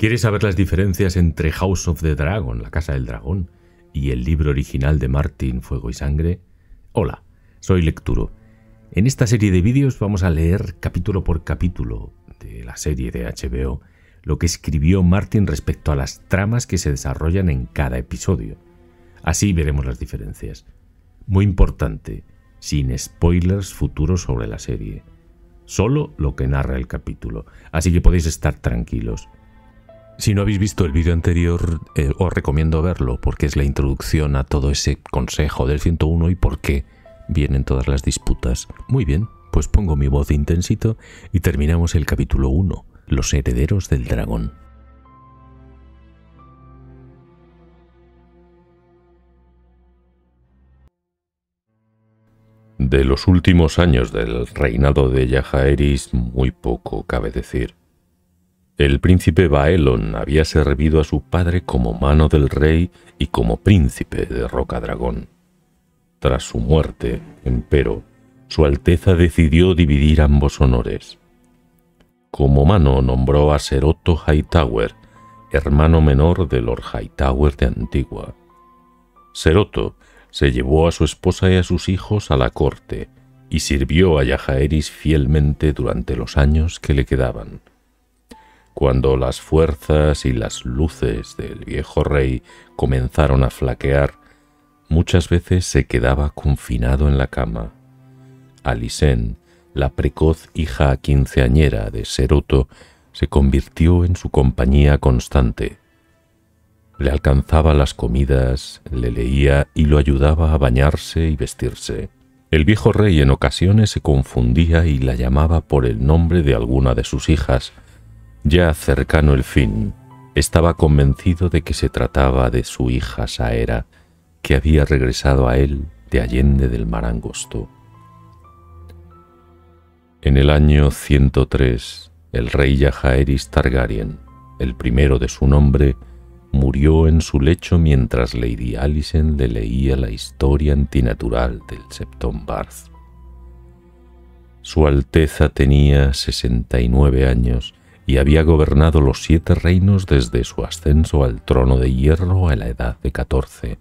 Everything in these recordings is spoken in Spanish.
¿Quieres saber las diferencias entre House of the Dragon, la Casa del Dragón, y el libro original de Martin, Fuego y Sangre? Hola, soy Lecturo. En esta serie de vídeos vamos a leer capítulo por capítulo de la serie de HBO lo que escribió Martin respecto a las tramas que se desarrollan en cada episodio. Así veremos las diferencias. Muy importante, sin spoilers futuros sobre la serie. Solo lo que narra el capítulo, así que podéis estar tranquilos. Si no habéis visto el vídeo anterior, os recomiendo verlo porque es la introducción a todo ese consejo del 101 y por qué vienen todas las disputas. Muy bien, pues pongo mi voz de intensito y terminamos el capítulo 1, Los herederos del dragón. De los últimos años del reinado de Jaehaerys, muy poco cabe decir. El príncipe Baelon había servido a su padre como mano del rey y como príncipe de Rocadragón. Tras su muerte, empero, su Alteza decidió dividir ambos honores. Como mano nombró a Ser Otto Hightower, hermano menor de Lord Hightower de Antigua. Ser Otto se llevó a su esposa y a sus hijos a la corte y sirvió a Jaehaerys fielmente durante los años que le quedaban. Cuando las fuerzas y las luces del viejo rey comenzaron a flaquear, muchas veces se quedaba confinado en la cama. Alysanne, la precoz hija quinceañera de Ser Otto, se convirtió en su compañía constante. Le alcanzaba las comidas, le leía y lo ayudaba a bañarse y vestirse. El viejo rey en ocasiones se confundía y la llamaba por el nombre de alguna de sus hijas. Ya cercano el fin, estaba convencido de que se trataba de su hija Saera, que había regresado a él de allende del mar angosto. En el año 103, el rey Jaehaerys Targaryen, el primero de su nombre, murió en su lecho mientras Lady Alysanne le leía la historia antinatural del Septon Barth. Su Alteza tenía 69 años y había gobernado los 7 reinos desde su ascenso al trono de hierro a la edad de 14.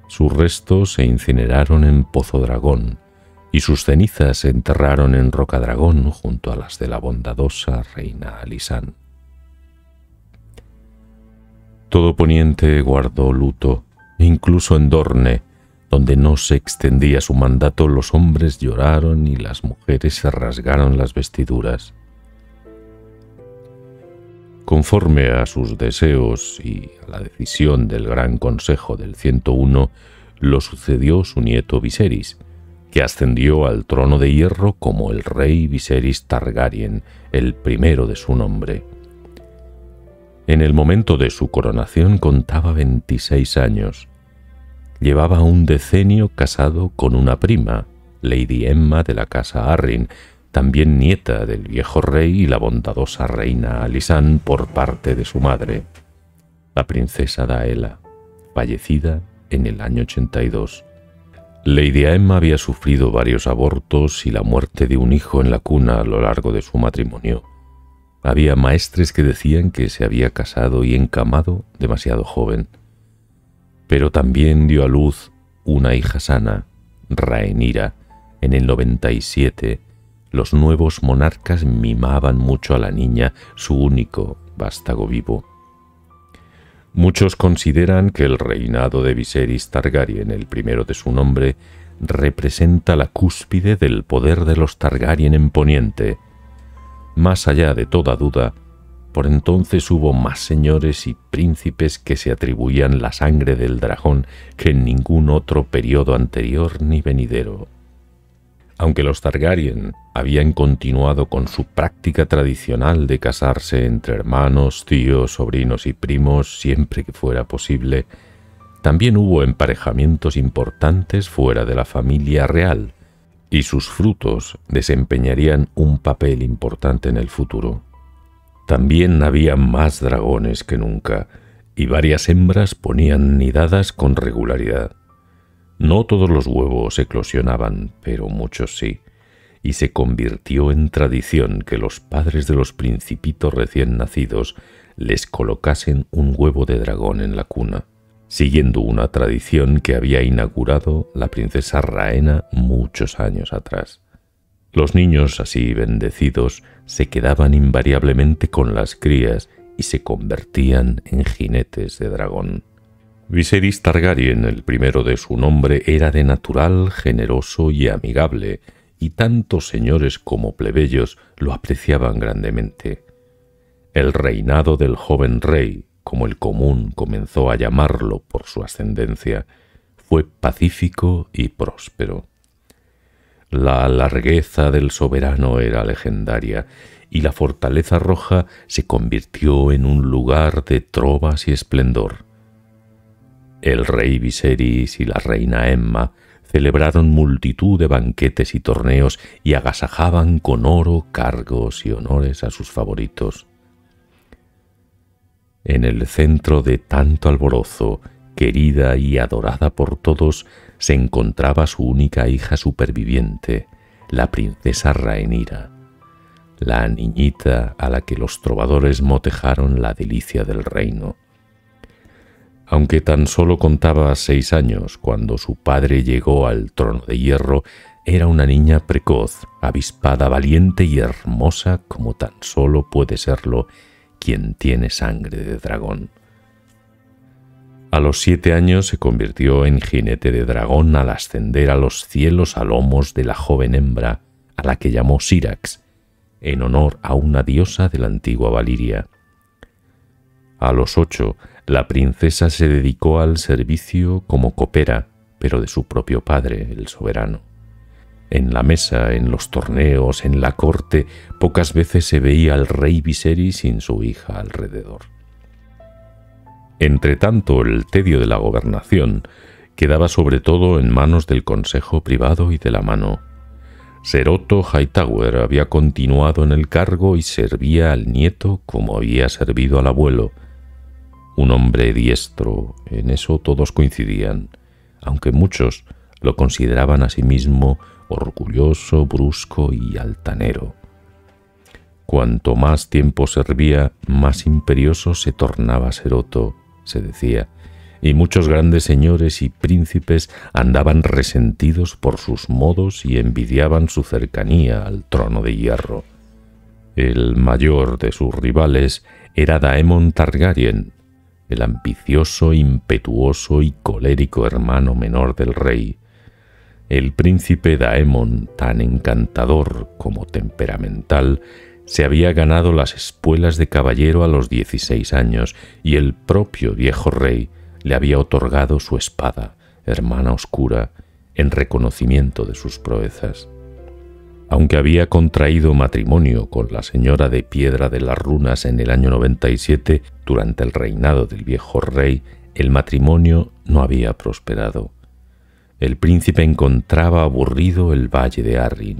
Sus restos se incineraron en Pozo Dragón y sus cenizas se enterraron en Rocadragón junto a las de la bondadosa reina Alysanne. Todo Poniente guardó luto, incluso en Dorne, donde no se extendía su mandato, los hombres lloraron y las mujeres se rasgaron las vestiduras. Conforme a sus deseos y a la decisión del Gran Consejo del 101, lo sucedió su nieto Viserys, que ascendió al trono de hierro como el rey Viserys Targaryen, el primero de su nombre. En el momento de su coronación contaba 26 años. Llevaba un decenio casado con una prima, Lady Emma de la casa Arryn, también nieta del viejo rey y la bondadosa reina Alysanne por parte de su madre, la princesa Daela, fallecida en el año 82. Lady Emma había sufrido varios abortos y la muerte de un hijo en la cuna a lo largo de su matrimonio. Había maestres que decían que se había casado y encamado demasiado joven, pero también dio a luz una hija sana, Rhaenyra, en el 97. Los nuevos monarcas mimaban mucho a la niña, su único vástago vivo. Muchos consideran que el reinado de Viserys Targaryen, el primero de su nombre, representa la cúspide del poder de los Targaryen en Poniente. Más allá de toda duda, por entonces hubo más señores y príncipes que se atribuían la sangre del dragón que en ningún otro periodo anterior ni venidero. Aunque los Targaryen habían continuado con su práctica tradicional de casarse entre hermanos, tíos, sobrinos y primos siempre que fuera posible, también hubo emparejamientos importantes fuera de la familia real, y sus frutos desempeñarían un papel importante en el futuro. También había más dragones que nunca, y varias hembras ponían nidadas con regularidad. No todos los huevos eclosionaban, pero muchos sí, y se convirtió en tradición que los padres de los principitos recién nacidos les colocasen un huevo de dragón en la cuna, siguiendo una tradición que había inaugurado la princesa Rhaena muchos años atrás. Los niños así bendecidos se quedaban invariablemente con las crías y se convertían en jinetes de dragón. Viserys Targaryen, el primero de su nombre, era de natural generoso y amigable, y tanto señores como plebeyos lo apreciaban grandemente. El reinado del joven rey, como el común comenzó a llamarlo por su ascendencia, fue pacífico y próspero. La largueza del soberano era legendaria, y la fortaleza roja se convirtió en un lugar de trovas y esplendor. El rey Viserys y la reina Aemma celebraron multitud de banquetes y torneos y agasajaban con oro, cargos y honores a sus favoritos. En el centro de tanto alborozo, querida y adorada por todos, se encontraba su única hija superviviente, la princesa Rhaenyra, la niñita a la que los trovadores motejaron la delicia del reino. Aunque tan solo contaba 6 años cuando su padre llegó al trono de hierro, era una niña precoz, avispada, valiente y hermosa como tan solo puede serlo quien tiene sangre de dragón. A los 7 años se convirtió en jinete de dragón al ascender a los cielos a lomos de la joven hembra, a la que llamó Syrax, en honor a una diosa de la antigua Valiria. A los 8, la princesa se dedicó al servicio como copera, pero de su propio padre, el soberano. En la mesa, en los torneos, en la corte, pocas veces se veía al rey Viserys sin su hija alrededor. Entretanto, el tedio de la gobernación quedaba sobre todo en manos del consejo privado y de la mano. Ser Otto Hightower había continuado en el cargo y servía al nieto como había servido al abuelo. Un hombre diestro, en eso todos coincidían, aunque muchos lo consideraban a sí mismo orgulloso, brusco y altanero. Cuanto más tiempo servía, más imperioso se tornaba Ser Otto, se decía, y muchos grandes señores y príncipes andaban resentidos por sus modos y envidiaban su cercanía al trono de hierro. El mayor de sus rivales era Daemon Targaryen, el ambicioso, impetuoso y colérico hermano menor del rey. El príncipe Daemon, tan encantador como temperamental, se había ganado las espuelas de caballero a los 16 años y el propio viejo rey le había otorgado su espada, hermana oscura, en reconocimiento de sus proezas. Aunque había contraído matrimonio con la señora de Piedra de las Runas en el año 97, durante el reinado del viejo rey, el matrimonio no había prosperado. El príncipe encontraba aburrido el valle de Arryn.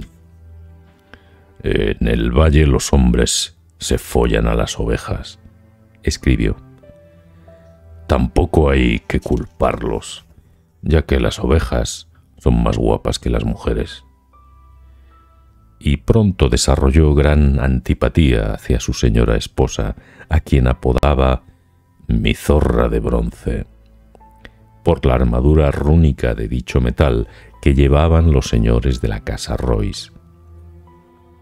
«En el valle los hombres se follan a las ovejas», escribió. «Tampoco hay que culparlos, ya que las ovejas son más guapas que las mujeres». Y pronto desarrolló gran antipatía hacia su señora esposa, a quien apodaba «mi zorra de bronce», por la armadura rúnica de dicho metal que llevaban los señores de la casa Royce.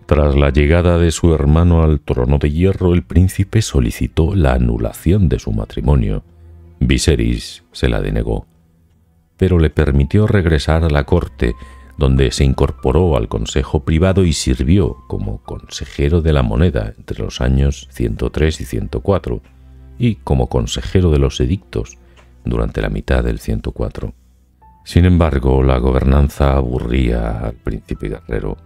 Tras la llegada de su hermano al trono de hierro, el príncipe solicitó la anulación de su matrimonio. Viserys se la denegó, pero le permitió regresar a la corte, donde se incorporó al consejo privado y sirvió como consejero de la moneda entre los años 103 y 104, y como consejero de los edictos durante la mitad del 104. Sin embargo, la gobernanza aburría al príncipe guerrero.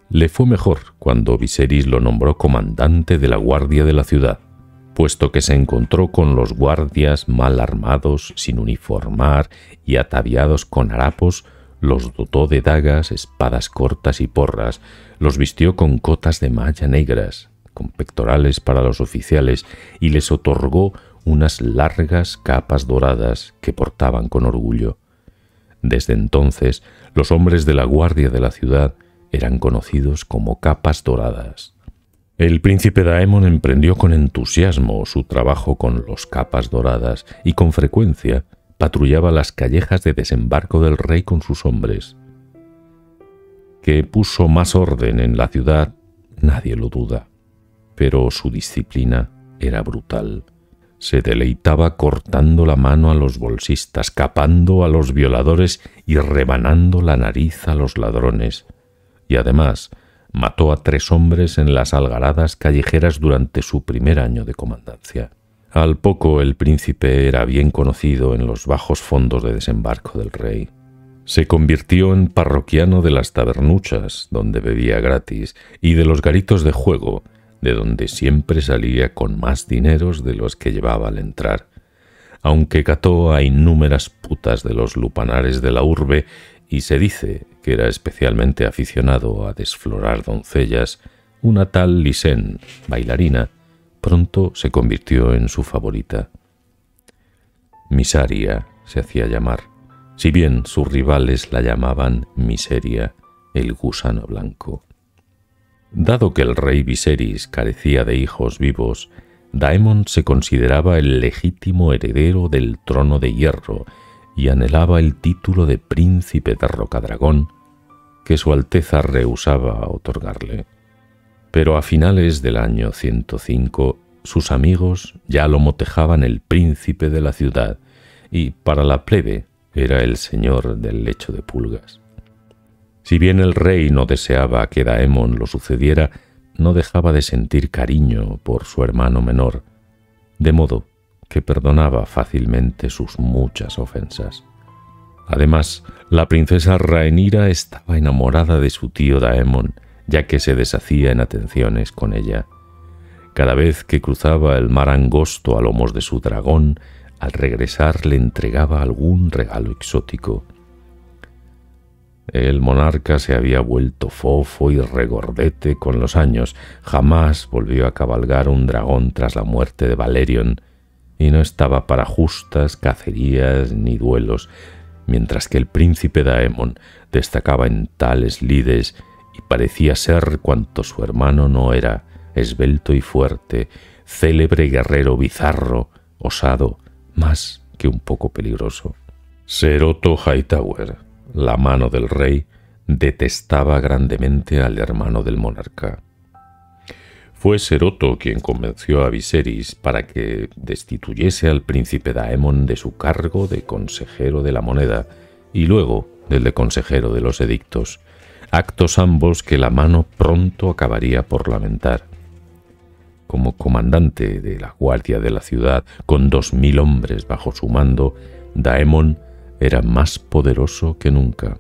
Le fue mejor cuando Viserys lo nombró comandante de la guardia de la ciudad, puesto que se encontró con los guardias mal armados, sin uniformar y ataviados con harapos, los dotó de dagas, espadas cortas y porras, los vistió con cotas de malla negras, con pectorales para los oficiales, y les otorgó unas largas capas doradas que portaban con orgullo. Desde entonces, los hombres de la guardia de la ciudad eran conocidos como capas doradas. El príncipe Daemon emprendió con entusiasmo su trabajo con los capas doradas y con frecuencia patrullaba las callejas de desembarco del rey con sus hombres. Que puso más orden en la ciudad, nadie lo duda, pero su disciplina era brutal. Se deleitaba cortando la mano a los bolsistas, capando a los violadores y rebanando la nariz a los ladrones. Y además mató a 3 hombres en las algaradas callejeras durante su primer año de comandancia. Al poco el príncipe era bien conocido en los bajos fondos de desembarco del rey. Se convirtió en parroquiano de las tabernuchas, donde bebía gratis, y de los garitos de juego, de donde siempre salía con más dineros de los que llevaba al entrar, aunque cató a innúmeras putas de los lupanares de la urbe y se dice que era especialmente aficionado a desflorar doncellas. Una tal Lysenne, bailarina, pronto se convirtió en su favorita. Misaria se hacía llamar, si bien sus rivales la llamaban Miseria, el gusano blanco. Dado que el rey Viserys carecía de hijos vivos, Daemon se consideraba el legítimo heredero del trono de hierro y anhelaba el título de príncipe de Rocadragón, que su Alteza rehusaba otorgarle. Pero a finales del año 105, sus amigos ya lo motejaban el príncipe de la ciudad y, para la plebe, era el señor del lecho de pulgas. Si bien el rey no deseaba que Daemon lo sucediera, no dejaba de sentir cariño por su hermano menor, de modo que perdonaba fácilmente sus muchas ofensas. Además, la princesa Rhaenyra estaba enamorada de su tío Daemon, ya que se deshacía en atenciones con ella. Cada vez que cruzaba el mar angosto a lomos de su dragón, al regresar le entregaba algún regalo exótico. El monarca se había vuelto fofo y regordete con los años, jamás volvió a cabalgar un dragón tras la muerte de Valerion, y no estaba para justas, cacerías ni duelos, mientras que el príncipe Daemon destacaba en tales lides y parecía ser cuanto su hermano no era, esbelto y fuerte, célebre guerrero bizarro, osado, más que un poco peligroso. Ser Otto Hightower, la mano del rey, detestaba grandemente al hermano del monarca. Fue Ser Otto quien convenció a Viserys para que destituyese al príncipe Daemon de su cargo de consejero de la moneda y luego del de consejero de los edictos, actos ambos que la mano pronto acabaría por lamentar. Como comandante de la guardia de la ciudad, con 2000 hombres bajo su mando, Daemon era más poderoso que nunca.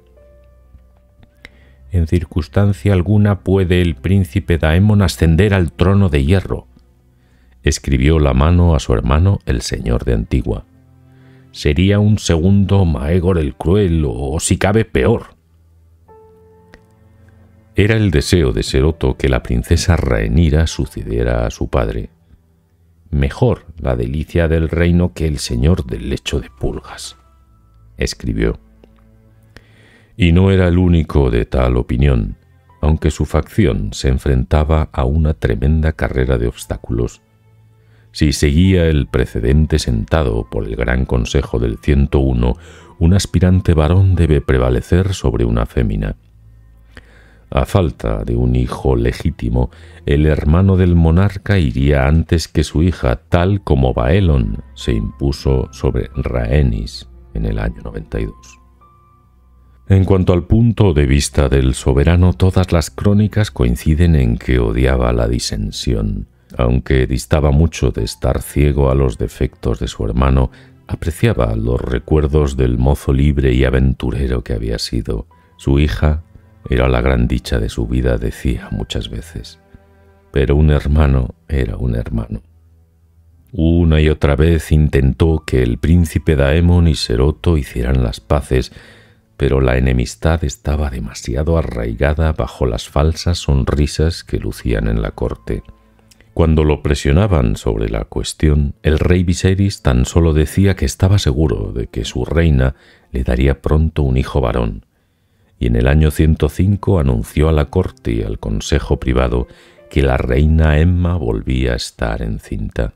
En circunstancia alguna puede el príncipe Daemon ascender al trono de hierro, escribió la mano a su hermano el señor de Antigua. Sería un segundo Maegor el Cruel, o si cabe peor. Era el deseo de Ser Otto que la princesa Rhaenyra sucediera a su padre. Mejor la delicia del reino que el señor del lecho de pulgas, escribió. Y no era el único de tal opinión, aunque su facción se enfrentaba a una tremenda carrera de obstáculos. Si seguía el precedente sentado por el Gran Consejo del 101, un aspirante varón debe prevalecer sobre una fémina. A falta de un hijo legítimo, el hermano del monarca iría antes que su hija, tal como Baelon se impuso sobre Rhaenys en el año 92. En cuanto al punto de vista del soberano, todas las crónicas coinciden en que odiaba la disensión. Aunque distaba mucho de estar ciego a los defectos de su hermano, apreciaba los recuerdos del mozo libre y aventurero que había sido. Su hija era la gran dicha de su vida, decía muchas veces. Pero un hermano era un hermano. Una y otra vez intentó que el príncipe Daemon y Ser Otto hicieran las paces, pero la enemistad estaba demasiado arraigada bajo las falsas sonrisas que lucían en la corte. Cuando lo presionaban sobre la cuestión, el rey Viserys tan solo decía que estaba seguro de que su reina le daría pronto un hijo varón, y en el año 105 anunció a la corte y al consejo privado que la reina Emma volvía a estar encinta.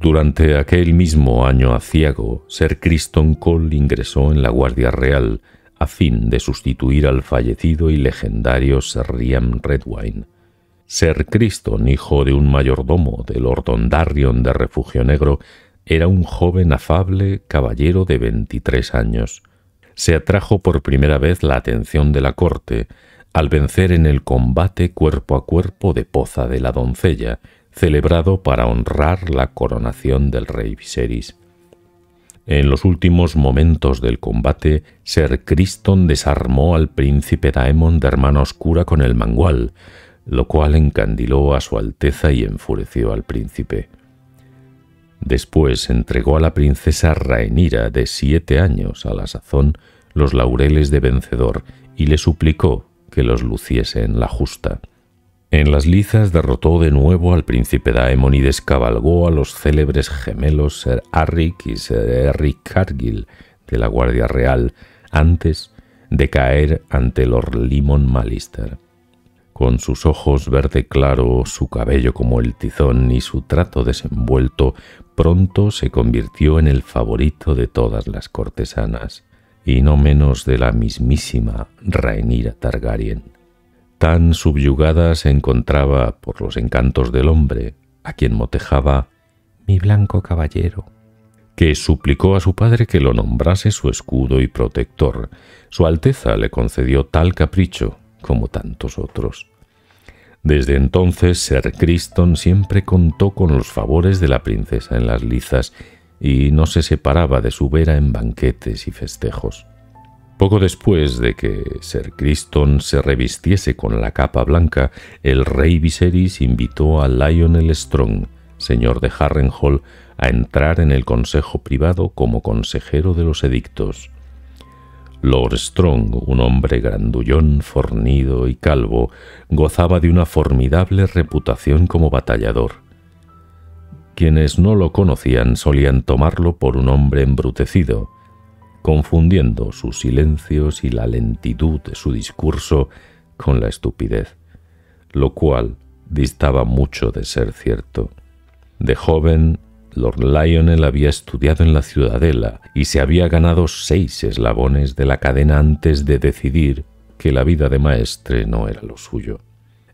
Durante aquel mismo año aciago, Sir Crichton Cole ingresó en la Guardia Real a fin de sustituir al fallecido y legendario Sir Riam Redwine. Sir Crichton, hijo de un mayordomo de Lord Ondarion de Refugio Negro, era un joven afable caballero de 23 años. Se atrajo por primera vez la atención de la corte al vencer en el combate cuerpo a cuerpo de Poza de la Doncella, celebrado para honrar la coronación del rey Viserys. En los últimos momentos del combate, Sir Crichton desarmó al príncipe Daemon de Hermana Oscura con el mangual, lo cual encandiló a su Alteza y enfureció al príncipe. Después entregó a la princesa Rhaenyra, de 7 años a la sazón, los laureles de vencedor y le suplicó que los luciese en la justa. En las lizas derrotó de nuevo al príncipe Daemon y descabalgó a los célebres gemelos Ser Arryk y Ser Eric Cargill de la Guardia Real antes de caer ante Lord Limon Malister. Con sus ojos verde claro, su cabello como el tizón y su trato desenvuelto, pronto se convirtió en el favorito de todas las cortesanas, y no menos de la mismísima Rhaenyra Targaryen. Tan subyugada se encontraba por los encantos del hombre, a quien motejaba «mi blanco caballero», que suplicó a su padre que lo nombrase su escudo y protector. Su Alteza le concedió tal capricho como tantos otros. Desde entonces, Sir Crichton siempre contó con los favores de la princesa en las lizas y no se separaba de su vera en banquetes y festejos. Poco después de que Sir Crichton se revistiese con la capa blanca, el rey Viserys invitó a Lionel Strong, señor de Harrenhal, a entrar en el consejo privado como consejero de los edictos. Lord Strong, un hombre grandullón, fornido y calvo, gozaba de una formidable reputación como batallador. Quienes no lo conocían solían tomarlo por un hombre embrutecido, confundiendo sus silencios y la lentitud de su discurso con la estupidez, lo cual distaba mucho de ser cierto. De joven, Lord Lionel había estudiado en la Ciudadela y se había ganado 6 eslabones de la cadena antes de decidir que la vida de maestre no era lo suyo.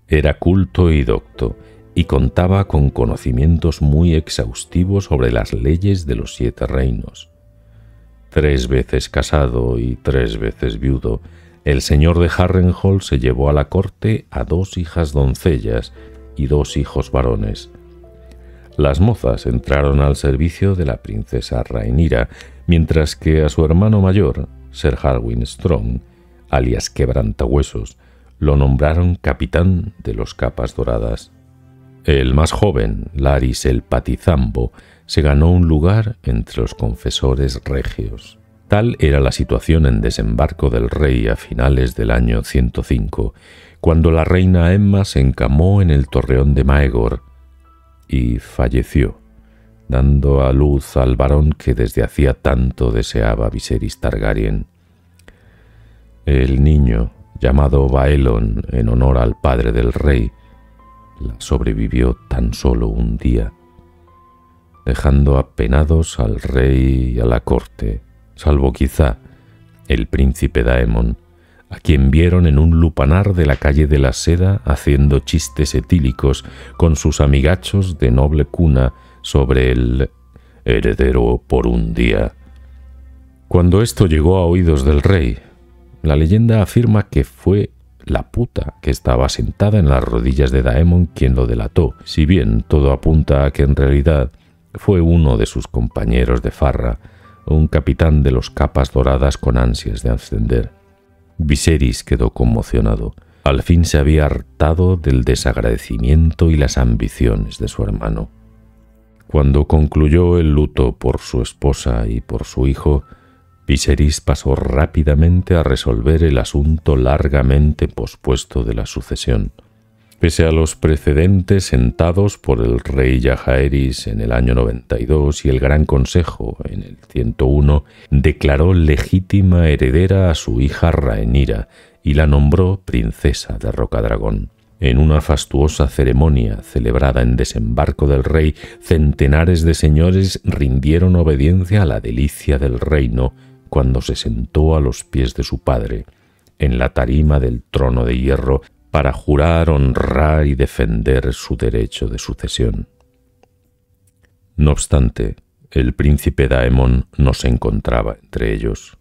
Era culto y docto y contaba con conocimientos muy exhaustivos sobre las leyes de los 7 reinos. 3 veces casado y 3 veces viudo, el señor de Harrenhal se llevó a la corte a 2 hijas doncellas y 2 hijos varones. Las mozas entraron al servicio de la princesa Rhaenyra, mientras que a su hermano mayor, Sir Harwin Strong, alias Quebrantahuesos, lo nombraron capitán de los Capas Doradas. El más joven, Larys el Patizambo, se ganó un lugar entre los confesores regios. Tal era la situación en desembarco del rey a finales del año 105, cuando la reina Emma se encamó en el torreón de Maegor y falleció, dando a luz al varón que desde hacía tanto deseaba Viserys Targaryen. El niño, llamado Baelon en honor al padre del rey, la sobrevivió tan solo un día, dejando apenados al rey y a la corte, salvo quizá el príncipe Daemon, a quien vieron en un lupanar de la calle de la Seda haciendo chistes etílicos con sus amigachos de noble cuna sobre el heredero por un día. Cuando esto llegó a oídos del rey, la leyenda afirma que fue la puta que estaba sentada en las rodillas de Daemon quien lo delató, si bien todo apunta a que en realidad fue uno de sus compañeros de farra, un capitán de los Capas Doradas con ansias de ascender. Viserys quedó conmocionado. Al fin se había hartado del desagradecimiento y las ambiciones de su hermano. Cuando concluyó el luto por su esposa y por su hijo, Viserys pasó rápidamente a resolver el asunto largamente pospuesto de la sucesión. Pese a los precedentes sentados por el rey Jaehaerys en el año 92 y el Gran Consejo en el 101, declaró legítima heredera a su hija Rhaenyra y la nombró princesa de Rocadragón. En una fastuosa ceremonia celebrada en desembarco del rey, centenares de señores rindieron obediencia a la delicia del reino cuando se sentó a los pies de su padre, en la tarima del trono de hierro, para jurar, honrar y defender su derecho de sucesión. No obstante, el príncipe Daemon no se encontraba entre ellos.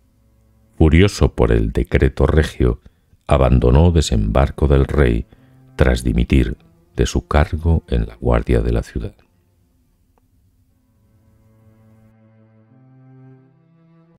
Furioso por el decreto regio, abandonó desembarco del rey tras dimitir de su cargo en la guardia de la ciudad.